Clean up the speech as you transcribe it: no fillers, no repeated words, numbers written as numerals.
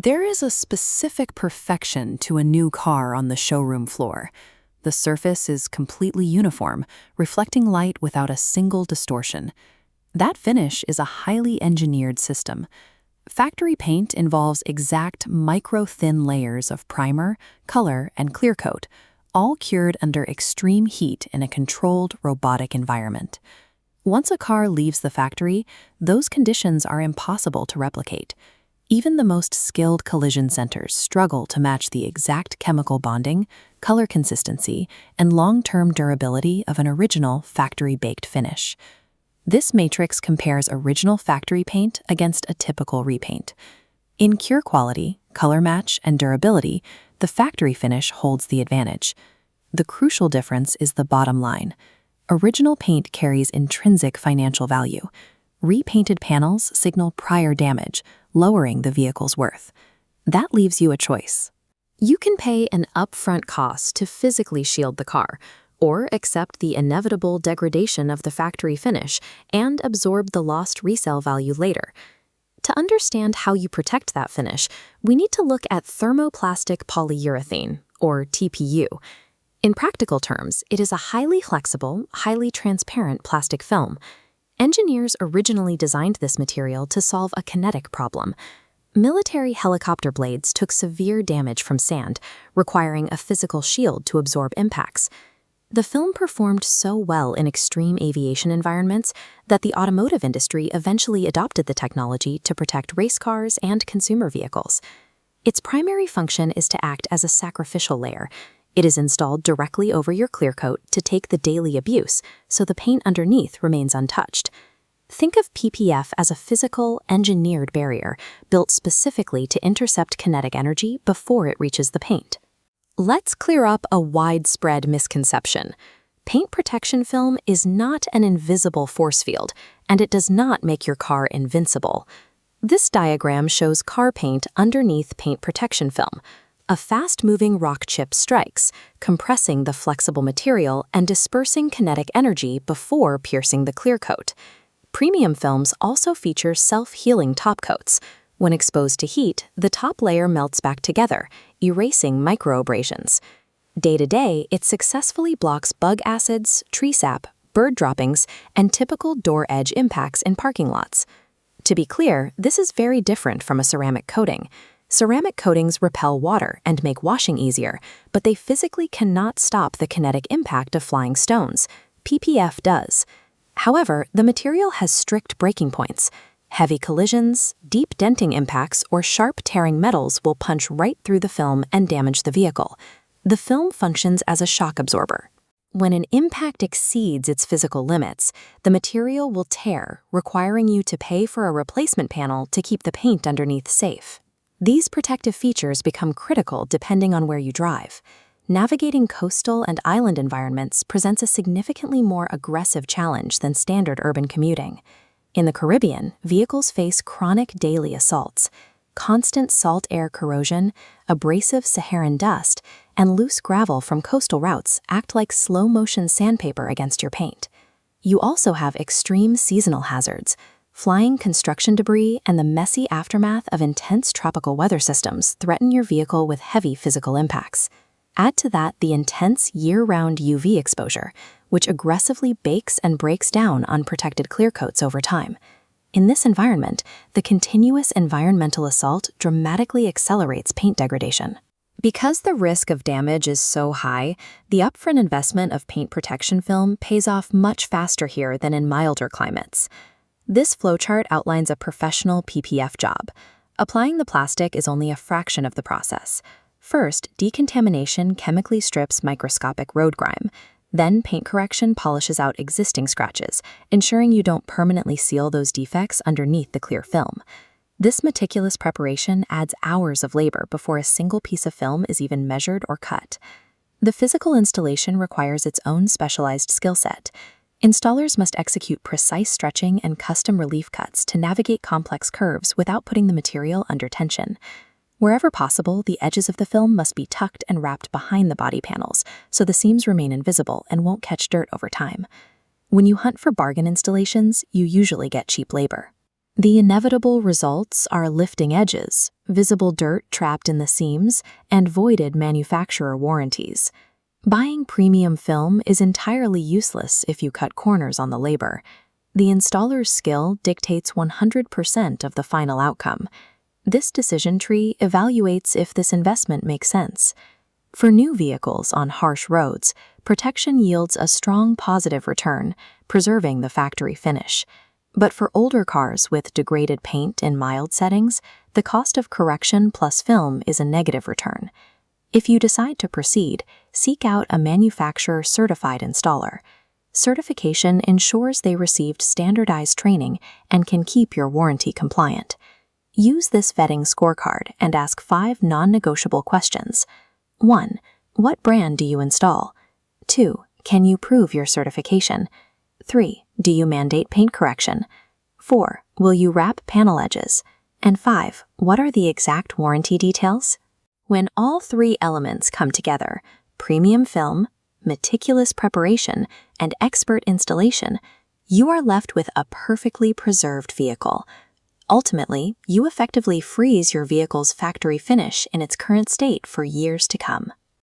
There is a specific perfection to a new car on the showroom floor. The surface is completely uniform, reflecting light without a single distortion. That finish is a highly engineered system. Factory paint involves exact micro-thin layers of primer, color, and clear coat, all cured under extreme heat in a controlled, robotic environment. Once a car leaves the factory, those conditions are impossible to replicate. Even the most skilled collision centers struggle to match the exact chemical bonding, color consistency, and long-term durability of an original factory-baked finish. This matrix compares original factory paint against a typical repaint. In cure quality, color match, and durability, the factory finish holds the advantage. The crucial difference is the bottom line. Original paint carries intrinsic financial value. Repainted panels signal prior damage, lowering the vehicle's worth. That leaves you a choice. You can pay an upfront cost to physically shield the car, or accept the inevitable degradation of the factory finish and absorb the lost resale value later. To understand how you protect that finish, we need to look at thermoplastic polyurethane, or TPU. In practical terms, it is a highly flexible, highly transparent plastic film. Engineers originally designed this material to solve a kinetic problem. Military helicopter blades took severe damage from sand, requiring a physical shield to absorb impacts. The film performed so well in extreme aviation environments that the automotive industry eventually adopted the technology to protect race cars and consumer vehicles. Its primary function is to act as a sacrificial layer. It is installed directly over your clear coat to take the daily abuse, so the paint underneath remains untouched. Think of PPF as a physical, engineered barrier built specifically to intercept kinetic energy before it reaches the paint. Let's clear up a widespread misconception. Paint protection film is not an invisible force field, and it does not make your car invincible. This diagram shows car paint underneath paint protection film. A fast-moving rock chip strikes, compressing the flexible material and dispersing kinetic energy before piercing the clear coat. Premium films also feature self-healing top coats. When exposed to heat, the top layer melts back together, erasing microabrasions. Day-to-day, it successfully blocks bug acids, tree sap, bird droppings, and typical door edge impacts in parking lots. To be clear, this is very different from a ceramic coating. Ceramic coatings repel water and make washing easier, but they physically cannot stop the kinetic impact of flying stones. PPF does. However, the material has strict breaking points. Heavy collisions, deep denting impacts, or sharp tearing metals will punch right through the film and damage the vehicle. The film functions as a shock absorber. When an impact exceeds its physical limits, the material will tear, requiring you to pay for a replacement panel to keep the paint underneath safe. These protective features become critical depending on where you drive. Navigating coastal and island environments presents a significantly more aggressive challenge than standard urban commuting. In the Caribbean, vehicles face chronic daily assaults. Constant salt air corrosion, abrasive Saharan dust, and loose gravel from coastal routes act like slow-motion sandpaper against your paint. You also have extreme seasonal hazards. Flying construction debris and the messy aftermath of intense tropical weather systems threaten your vehicle with heavy physical impacts. Add to that the intense year-round UV exposure, which aggressively bakes and breaks down unprotected clear coats over time. In this environment, the continuous environmental assault dramatically accelerates paint degradation. Because the risk of damage is so high, the upfront investment of paint protection film pays off much faster here than in milder climates. This flowchart outlines a professional PPF job. Applying the plastic is only a fraction of the process. First, decontamination chemically strips microscopic road grime. Then, paint correction polishes out existing scratches, ensuring you don't permanently seal those defects underneath the clear film. This meticulous preparation adds hours of labor before a single piece of film is even measured or cut. The physical installation requires its own specialized skill set. Installers must execute precise stretching and custom relief cuts to navigate complex curves without putting the material under tension. Wherever possible, the edges of the film must be tucked and wrapped behind the body panels, so the seams remain invisible and won't catch dirt over time. When you hunt for bargain installations, you usually get cheap labor. The inevitable results are lifting edges, visible dirt trapped in the seams, and voided manufacturer warranties. Buying premium film is entirely useless if you cut corners on the labor. The installer's skill dictates 100% of the final outcome. This decision tree evaluates if this investment makes sense. For new vehicles on harsh roads, protection yields a strong positive return, preserving the factory finish. But for older cars with degraded paint in mild settings, the cost of correction plus film is a negative return. If you decide to proceed, seek out a manufacturer-certified installer. Certification ensures they received standardized training and can keep your warranty compliant. Use this vetting scorecard and ask 5 non-negotiable questions. 1. What brand do you install? 2. Can you prove your certification? 3. Do you mandate paint correction? 4. Will you wrap panel edges? And 5. What are the exact warranty details? When all 3 elements come together, premium film, meticulous preparation, and expert installation, you are left with a perfectly preserved vehicle. Ultimately, you effectively freeze your vehicle's factory finish in its current state for years to come.